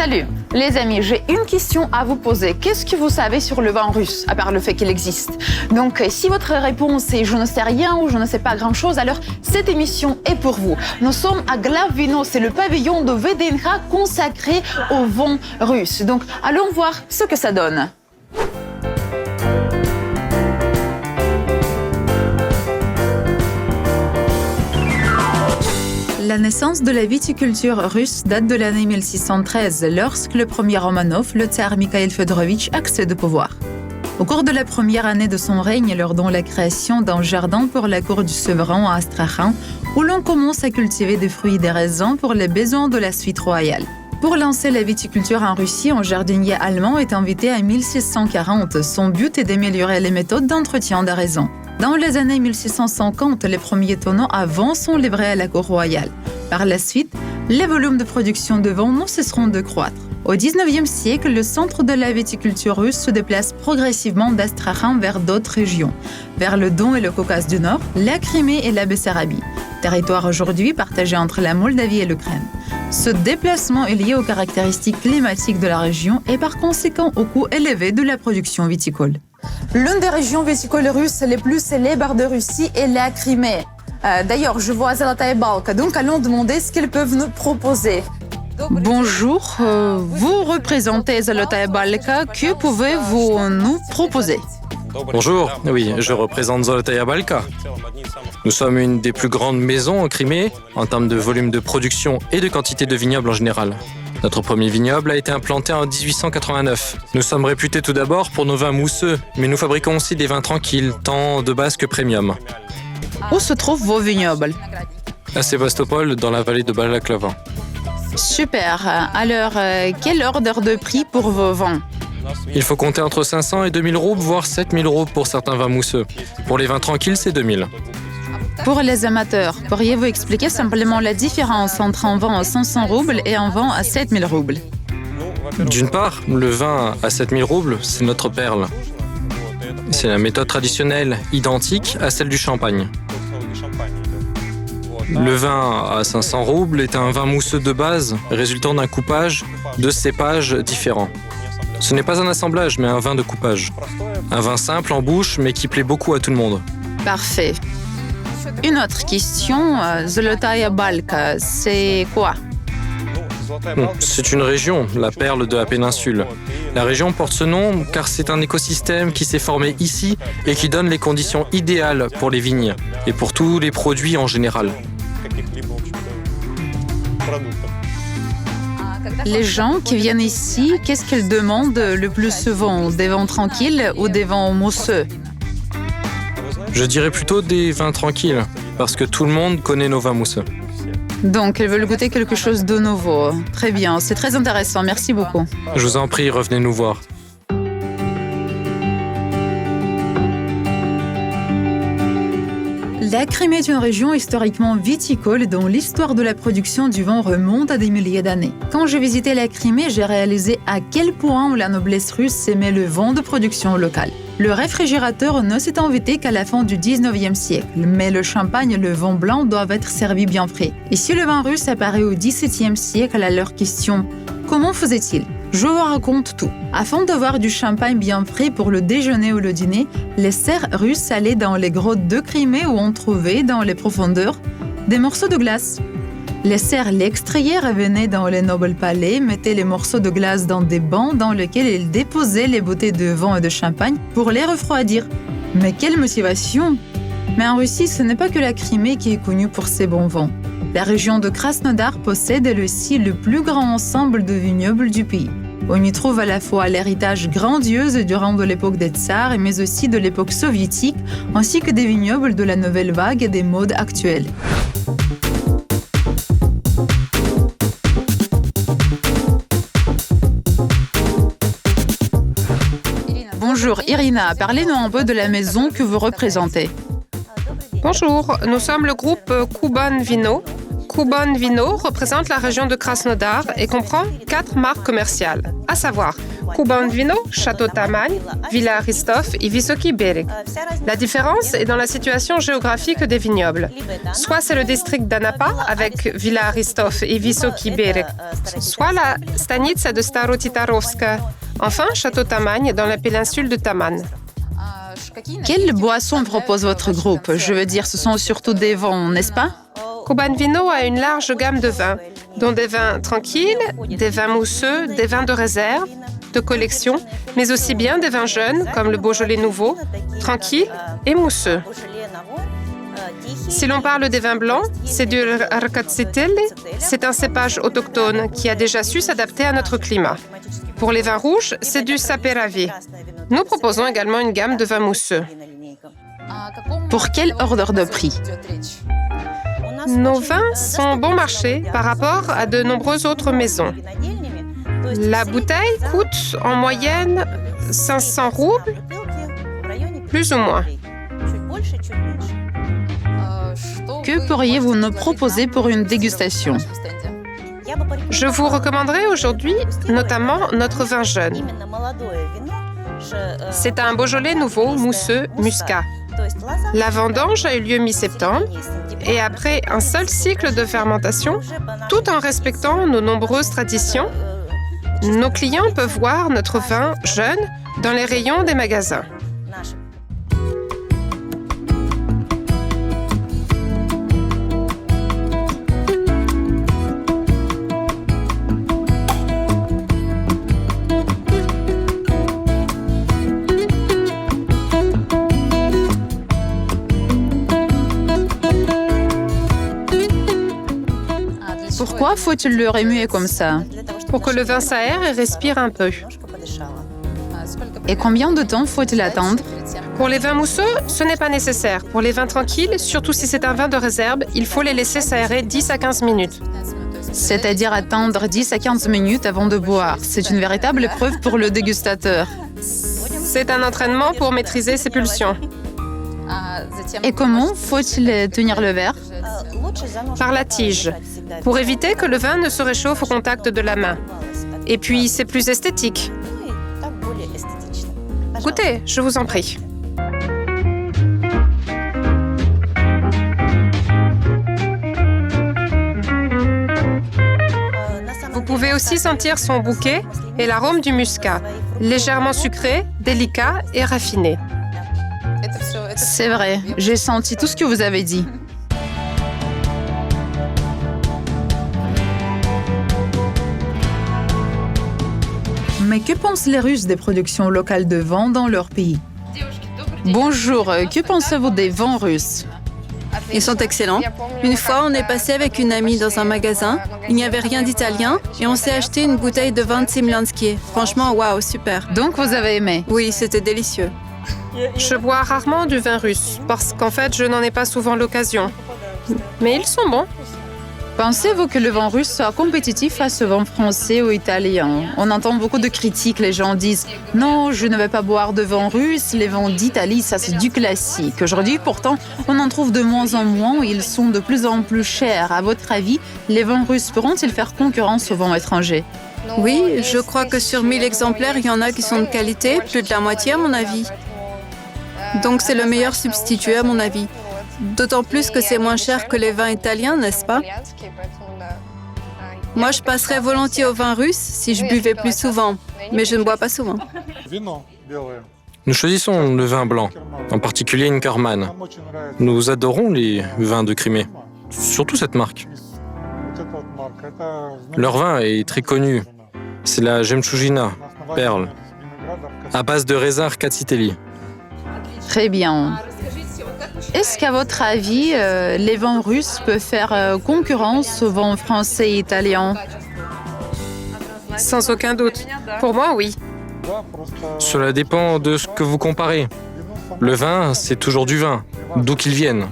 Salut, les amis, j'ai une question à vous poser. Qu'est-ce que vous savez sur le vin russe, à part le fait qu'il existe? Donc, si votre réponse est « je ne sais rien » ou « je ne sais pas grand-chose », alors cette émission est pour vous. Nous sommes à Glavvino, c'est le pavillon de VDNH consacré au vin russe. Donc, allons voir ce que ça donne. La naissance de la viticulture russe date de l'année 1613, lorsque le premier Romanov, le tsar Mikhail Fyodorovitch, accède au pouvoir. Au cours de la première année de son règne, il ordonne la création d'un jardin pour la cour du souverain à Astrakhan, où l'on commence à cultiver des fruits et des raisins pour les besoins de la suite royale. Pour lancer la viticulture en Russie, un jardinier allemand est invité en 1640. Son but est d'améliorer les méthodes d'entretien des raisins. Dans les années 1650, les premiers tonneaux à vin sont livrés à la cour royale. Par la suite, les volumes de production de vin ne cesseront de croître. Au XIXe siècle, le centre de la viticulture russe se déplace progressivement d'Astrakhan vers d'autres régions, vers le Don et le Caucase du Nord, la Crimée et la Bessarabie, territoire aujourd'hui partagé entre la Moldavie et l'Ukraine. Ce déplacement est lié aux caractéristiques climatiques de la région et par conséquent au coût élevé de la production viticole. L'une des régions viticoles russes les plus célèbres de Russie est la Crimée. D'ailleurs, je vois Zolotaya Balka, donc allons demander ce qu'ils peuvent nous proposer. Bonjour, vous représentez Zolotaya Balka, que pouvez-vous nous proposer? Bonjour, oui, je représente Zolotaya Balka. Nous sommes une des plus grandes maisons en Crimée en termes de volume de production et de quantité de vignobles en général. Notre premier vignoble a été implanté en 1889. Nous sommes réputés tout d'abord pour nos vins mousseux, mais nous fabriquons aussi des vins tranquilles, tant de base que premium. Où se trouvent vos vignobles? À Sébastopol, dans la vallée de Balaklava. Super. Alors, quel ordre de prix pour vos vins? Il faut compter entre 500 et 2000 roubles, voire 7000 roubles pour certains vins mousseux. Pour les vins tranquilles, c'est 2000. Pour les amateurs, pourriez-vous expliquer simplement la différence entre un vin à 500 roubles et un vin à 7000 roubles? D'une part, le vin à 7000 roubles, c'est notre perle. C'est la méthode traditionnelle, identique à celle du champagne. Le vin à 500 roubles est un vin mousseux de base, résultant d'un coupage de cépages différents. Ce n'est pas un assemblage, mais un vin de coupage. Un vin simple en bouche, mais qui plaît beaucoup à tout le monde. Parfait. Une autre question, Zolotaya Balka, c'est quoi? C'est une région, la perle de la péninsule. La région porte ce nom car c'est un écosystème qui s'est formé ici et qui donne les conditions idéales pour les vignes et pour tous les produits en général. Les gens qui viennent ici, qu'est-ce qu'ils demandent le plus souvent? Des vins tranquilles ou des vins mousseux? Je dirais plutôt des vins tranquilles, parce que tout le monde connaît nos vins mousseux. Donc, ils veulent goûter quelque chose de nouveau. Très bien, c'est très intéressant, merci beaucoup. Je vous en prie, revenez nous voir. La Crimée est une région historiquement viticole dont l'histoire de la production du vin remonte à des milliers d'années. Quand j'ai visité la Crimée, j'ai réalisé à quel point la noblesse russe aimait le vin de production locale. Le réfrigérateur ne s'est invité qu'à la fin du 19e siècle, mais le champagne et le vin blanc doivent être servis bien frais. Et si le vin russe apparaît au XVIIe siècle, alors question, comment faisait-il? Je vous raconte tout. Afin d'avoir du champagne bien frais pour le déjeuner ou le dîner, les serfs russes allaient dans les grottes de Crimée où on trouvait, dans les profondeurs, des morceaux de glace. Les serfs l'extrayaient, revenaient dans les nobles palais, mettaient les morceaux de glace dans des bancs dans lesquels ils déposaient les bouteilles de vin et de champagne pour les refroidir. Mais quelle motivation! Mais en Russie, ce n'est pas que la Crimée qui est connue pour ses bons vins. La région de Krasnodar possède elle aussi le plus grand ensemble de vignobles du pays. On y trouve à la fois l'héritage grandiose durant de l'époque des tsars, mais aussi de l'époque soviétique, ainsi que des vignobles de la nouvelle vague et des modes actuelles. Bonjour Irina, parlez-nous un peu de la maison que vous représentez. Bonjour, nous sommes le groupe Kuban Vino. Kuban Vino représente la région de Krasnodar et comprend 4 marques commerciales, à savoir Kuban Vino, Château Taman, Villa Aristov et Vysoki Bereg. La différence est dans la situation géographique des vignobles. Soit c'est le district d'Anapa avec Villa Aristov et Vysoki Bereg, soit la stanitsa de Starotitarovska. Enfin, Château Taman dans la péninsule de Taman. Quelles boissons propose votre groupe? Je veux dire, ce sont surtout des vins, n'est-ce pas? Kuban Vino a une large gamme de vins, dont des vins tranquilles, des vins mousseux, des vins de réserve, de collection, mais aussi bien des vins jeunes, comme le Beaujolais nouveau, tranquilles et mousseux. Si l'on parle des vins blancs, c'est du Rkatsiteli. C'est un cépage autochtone qui a déjà su s'adapter à notre climat. Pour les vins rouges, c'est du Saperavi. Nous proposons également une gamme de vins mousseux. Pour quel ordre de prix? Nos vins sont bon marché par rapport à de nombreuses autres maisons. La bouteille coûte en moyenne 500 roubles, plus ou moins. Que pourriez-vous nous proposer pour une dégustation? Je vous recommanderais aujourd'hui notamment notre vin jeune. C'est un Beaujolais nouveau, mousseux, muscat. La vendange a eu lieu mi-septembre et après un seul cycle de fermentation, tout en respectant nos nombreuses traditions, nos clients peuvent voir notre vin jeune dans les rayons des magasins. Pourquoi faut-il le remuer comme ça? Pour que le vin s'aère et respire un peu. Et combien de temps faut-il attendre? Pour les vins mousseux, ce n'est pas nécessaire. Pour les vins tranquilles, surtout si c'est un vin de réserve, il faut les laisser s'aérer 10 à 15 minutes. C'est-à-dire attendre 10 à 15 minutes avant de boire. C'est une véritable épreuve pour le dégustateur. C'est un entraînement pour maîtriser ses pulsions. Et comment faut-il tenir le verre? Par la tige, pour éviter que le vin ne se réchauffe au contact de la main. Et puis, c'est plus esthétique. Goûtez, je vous en prie. Vous pouvez aussi sentir son bouquet et l'arôme du muscat, légèrement sucré, délicat et raffiné. C'est vrai, j'ai senti tout ce que vous avez dit. Mais que pensent les Russes des productions locales de vin dans leur pays? Bonjour, que pensez-vous des vins russes? Ils sont excellents. Une fois, on est passé avec une amie dans un magasin. Il n'y avait rien d'italien et on s'est acheté une bouteille de vin de Simlansky. Franchement, waouh, super. Donc vous avez aimé? Oui, c'était délicieux. Je bois rarement du vin russe parce qu'en fait, je n'en ai pas souvent l'occasion. Mais ils sont bons. Pensez-vous que le vin russe soit compétitif face au vin français ou italien? On entend beaucoup de critiques, les gens disent « Non, je ne vais pas boire de vin russe, les vins d'Italie, ça c'est du classique ». Aujourd'hui, pourtant, on en trouve de moins en moins et ils sont de plus en plus chers. À votre avis, les vins russes pourront-ils faire concurrence aux vins étrangers? Oui, je crois que sur 1000 exemplaires, il y en a qui sont de qualité, plus de la moitié à mon avis. Donc c'est le meilleur substitut à mon avis. D'autant plus que c'est moins cher que les vins italiens, n'est-ce pas? Moi, je passerais volontiers au vin russe si je buvais plus souvent, mais je ne bois pas souvent. Nous choisissons le vin blanc, en particulier Inkerman. Nous adorons les vins de Crimée, surtout cette marque. Leur vin est très connu. C'est la Jemchoujina, perle, à base de raisin Rkatsiteli. Très bien. Est-ce qu'à votre avis, les vins russes peuvent faire concurrence aux vins français et italiens? Sans aucun doute. Pour moi, oui. Cela dépend de ce que vous comparez. Le vin, c'est toujours du vin, d'où qu'il vienne.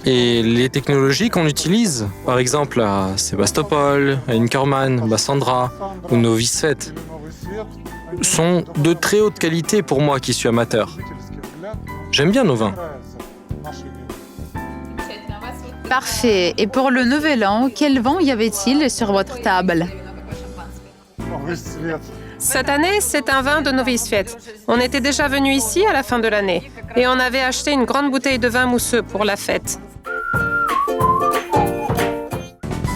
Et les technologies qu'on utilise, par exemple à Sébastopol, à Inkerman, Bassandra ou Novi Svet, sont de très haute qualité pour moi qui suis amateur. J'aime bien nos vins. Parfait. Et pour le nouvel an, quel vin y avait-il sur votre table? Cette année, c'est un vin de Novice Fête. On était déjà venu ici à la fin de l'année et on avait acheté une grande bouteille de vin mousseux pour la fête.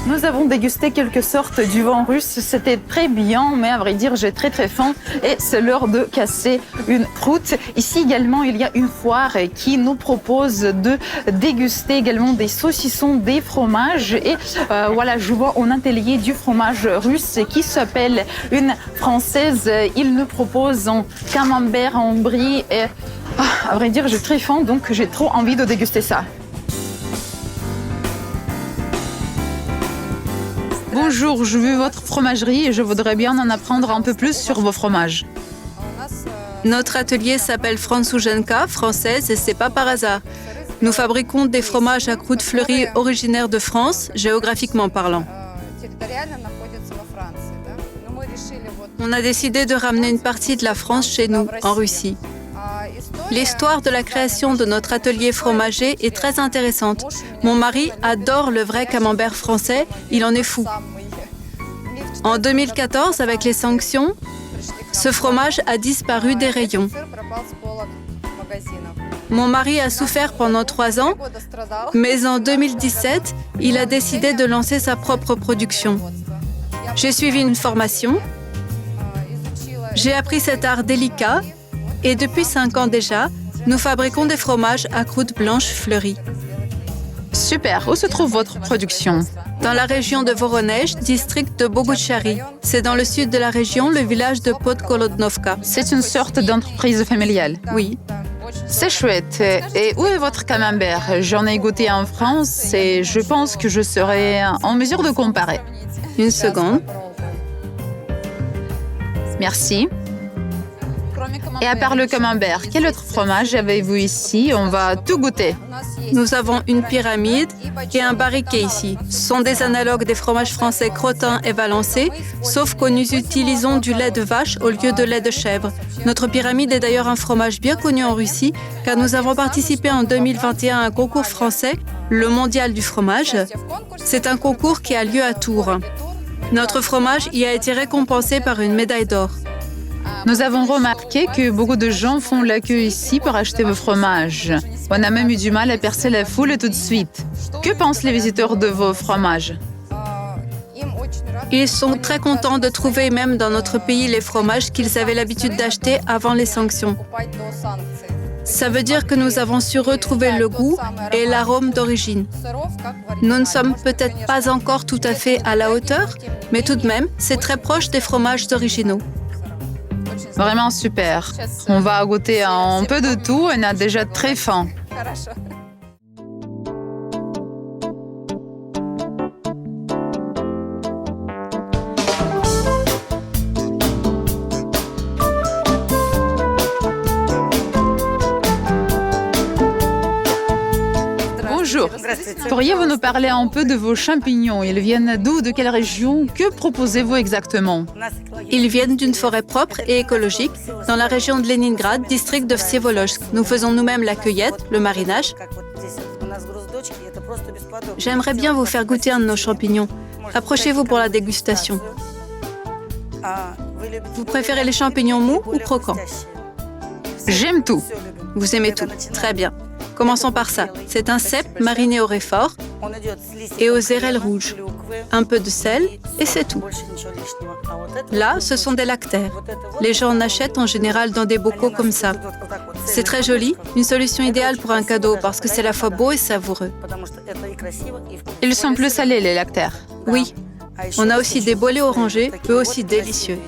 Nous avons dégusté quelque sorte du vin russe. C'était très bien, mais à vrai dire, j'ai très faim et c'est l'heure de casser une croûte. Ici également, il y a une foire qui nous propose de déguster également des saucissons, des fromages. Et voilà, je vois un atelier du fromage russe qui s'appelle une française. Il nous propose un camembert en brie et à vrai dire, j'ai très faim, donc j'ai trop envie de déguster ça. Bonjour, je veux votre fromagerie et je voudrais bien en apprendre un peu plus sur vos fromages. Notre atelier s'appelle Franzouzenka, française, et c'est pas par hasard. Nous fabriquons des fromages à croûte fleurie originaires de France, géographiquement parlant. On a décidé de ramener une partie de la France chez nous, en Russie. L'histoire de la création de notre atelier fromager est très intéressante. Mon mari adore le vrai camembert français, il en est fou. En 2014, avec les sanctions, ce fromage a disparu des rayons. Mon mari a souffert pendant 3 ans, mais en 2017, il a décidé de lancer sa propre production. J'ai suivi une formation, j'ai appris cet art délicat et depuis 5 ans déjà, nous fabriquons des fromages à croûte blanche fleurie. Super, où se trouve votre production? Dans la région de Voronezh, district de Boguchari. C'est dans le sud de la région, le village de Podkolodnovka. C'est une sorte d'entreprise familiale. Oui. C'est chouette. Et où est votre camembert? J'en ai goûté en France et je pense que je serai en mesure de comparer. Une seconde. Merci. Et à part le camembert, quel autre fromage avez-vous ici? On va tout goûter. Nous avons une pyramide et un barriquet ici. Ce sont des analogues des fromages français crottin et valencé, sauf que nous utilisons du lait de vache au lieu de lait de chèvre. Notre pyramide est d'ailleurs un fromage bien connu en Russie, car nous avons participé en 2021 à un concours français, le Mondial du fromage. C'est un concours qui a lieu à Tours. Notre fromage y a été récompensé par une médaille d'or. Nous avons remarqué que beaucoup de gens font la queue ici pour acheter vos fromages. On a même eu du mal à percer la foule tout de suite. Que pensent les visiteurs de vos fromages? Ils sont très contents de trouver même dans notre pays les fromages qu'ils avaient l'habitude d'acheter avant les sanctions. Ça veut dire que nous avons su retrouver le goût et l'arôme d'origine. Nous ne sommes peut-être pas encore tout à fait à la hauteur, mais tout de même, c'est très proche des fromages originaux. Vraiment super. On va goûter un peu de tout et on a déjà très faim. Bonjour. Pourriez-vous nous parler un peu de vos champignons? Ils viennent d'où? De quelle région? Que proposez-vous exactement? Ils viennent d'une forêt propre et écologique dans la région de Leningrad, district de Vsevolozhsk. Nous faisons nous-mêmes la cueillette, le marinage. J'aimerais bien vous faire goûter un de nos champignons. Approchez-vous pour la dégustation. Vous préférez les champignons mous ou croquants? J'aime tout. Vous aimez tout. Très bien. Commençons par ça. C'est un cèpe mariné au réfort et aux érelles rouges. Un peu de sel et c'est tout. Là, ce sont des lactaires. Les gens en achètent en général dans des bocaux comme ça. C'est très joli, une solution idéale pour un cadeau parce que c'est à la fois beau et savoureux. Ils sont plus salés, les lactaires. Oui. On a aussi des bolets orangés, eux aussi délicieux.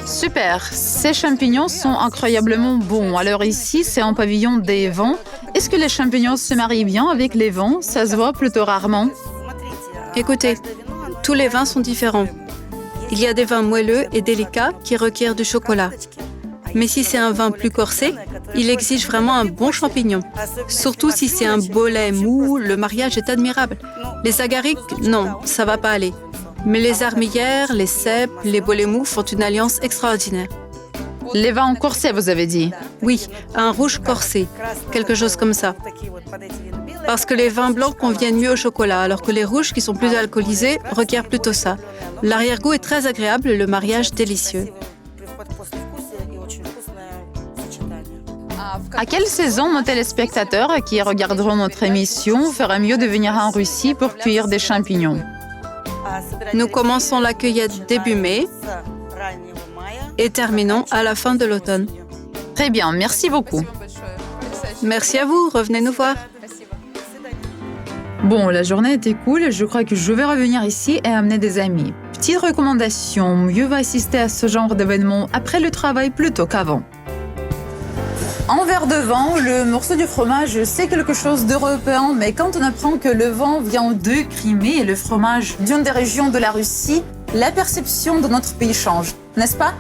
Super, ces champignons sont incroyablement bons. Alors ici, c'est un pavillon des vins. Est-ce que les champignons se marient bien avec les vins? Ça se voit plutôt rarement. Écoutez, tous les vins sont différents. Il y a des vins moelleux et délicats qui requièrent du chocolat. Mais si c'est un vin plus corsé, il exige vraiment un bon champignon. Surtout si c'est un bolet mou, le mariage est admirable. Les agarics, non, ça va pas aller. Mais les armillères, les cèpes, les bolets mous font une alliance extraordinaire. Les vins corsés, vous avez dit. Oui, un rouge corsé, quelque chose comme ça. Parce que les vins blancs conviennent mieux au chocolat, alors que les rouges, qui sont plus alcoolisés, requièrent plutôt ça. L'arrière-goût est très agréable et le mariage délicieux. À quelle saison nos téléspectateurs qui regarderont notre émission feraient mieux de venir en Russie pour cueillir des champignons? Nous commençons la cueillette début mai et terminons à la fin de l'automne. Très bien, merci beaucoup. Merci à vous, revenez nous voir. Bon, la journée était cool, je crois que je vais revenir ici et amener des amis. Petite recommandation, mieux vaut assister à ce genre d'événement après le travail plutôt qu'avant. En verre de vin, le morceau du fromage, c'est quelque chose d'européen, mais quand on apprend que le vin vient de Crimée et le fromage d'une des régions de la Russie, la perception de notre pays change, n'est-ce pas?